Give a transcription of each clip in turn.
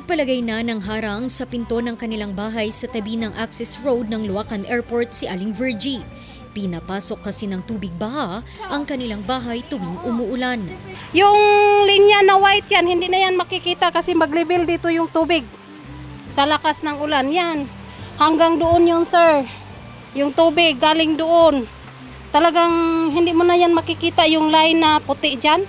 Nagpalagay na ng harang sa pinto ng kanilang bahay sa tabi ng access road ng Luacan Airport si Aling Virgie. Pinapasok kasi ng tubig baha ang kanilang bahay tuwing umuulan. Yung linya na white yan, hindi na yan makikita kasi mag-level dito yung tubig. Sa lakas ng ulan yan. Hanggang doon yun, sir. Yung tubig galing doon. Talagang hindi mo na yan makikita yung line na puti dyan.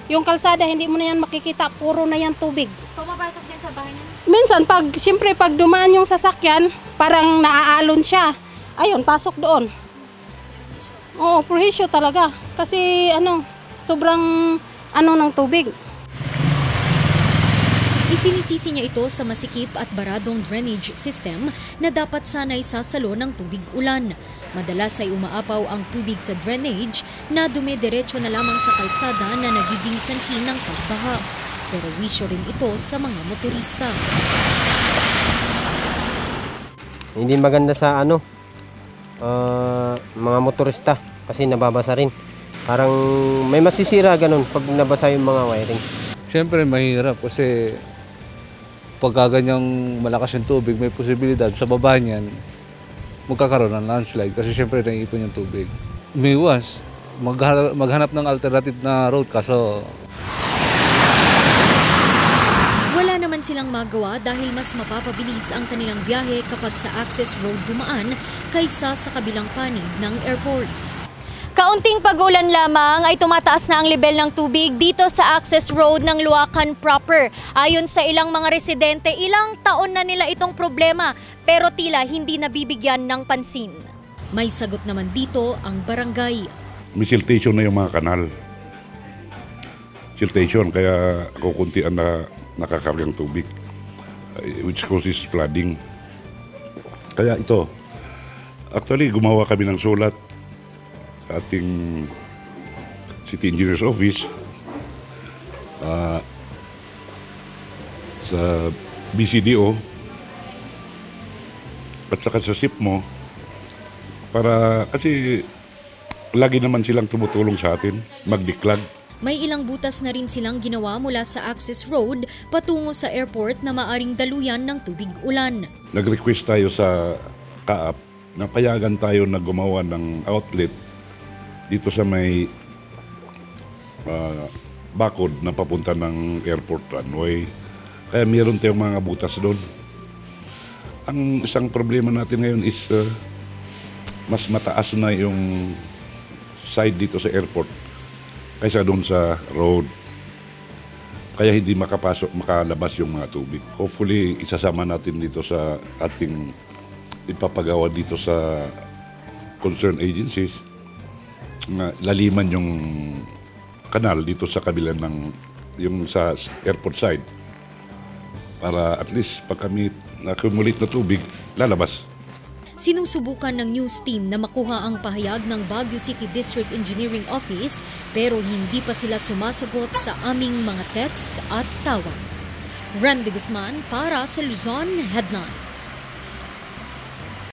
Yung kalsada, hindi mo na yan makikita. Puro na yan tubig. Pumapasok din sa bahay niyo? Minsan, siyempre pag dumaan yung sasakyan, parang naaalon siya. Ayun, pasok doon. Oo, prohisyo talaga. Kasi sobrang ng tubig. Isinisisi niya ito sa masikip at baradong drainage system na dapat sanay sasalo ng tubig ulan. Madalas ay umaapaw ang tubig sa drainage na dumidiretso na lamang sa kalsada na nagiging sanhi ng pagbaha. Pero wisyo rin ito sa mga motorista. Hindi maganda sa mga motorista kasi nababasa rin. Parang may masisira ganun pag nabasa yung mga wiring. Siyempre mahirap kasi pagka ganyang malakas yung tubig, may posibilidad sa baba niyan magkakaroon ng landslide kasi siyempre naiipon yung tubig. Umiwas, maghanap ng alternative na road kaso wala naman silang magawa dahil mas mapapabilis ang kanilang biyahe kapag sa access road dumaan kaysa sa kabilang panig ng airport. Kaunting pag-ulan lamang ay tumataas na ang level ng tubig dito sa access road ng Luacan proper. Ayon sa ilang mga residente, ilang taon na nila itong problema pero tila hindi nabibigyan ng pansin. May sagot naman dito ang barangay. May siltation na yung mga kanal. Siltation, kaya kukuntian na nakakaryang tubig, which causes flooding. Kaya ito, actually gumawa kami ng sulat sa ating City Engineer's Office, sa BCDO, at saka sa SIPMO, para kasi lagi naman silang tumutulong sa atin magdiklag. May ilang butas na rin silang ginawa mula sa access road patungo sa airport na maaring daluyan ng tubig ulan. Nag-request tayo sa CAAP na payagan tayo na gumawa ng outlet dito sa may bakod na papunta ng airport runway. Kaya meron tayong mga butas doon. Ang isang problema natin ngayon is mas mataas na yung side dito sa airport kaysa doon sa road. Kaya hindi makalabas yung mga tubig. Hopefully, isasama natin dito sa ating ipapagawa dito sa concerned agencies na laliman yung kanal dito sa kabila ng yung sa airport side para at least pag kami na-accumulate na tubig, lalabas. Sinusubukan ng news team na makuha ang pahayag ng Baguio City District Engineering Office pero hindi pa sila sumasagot sa aming mga text at tawag. Randy Guzman para sa Luzon Headlines.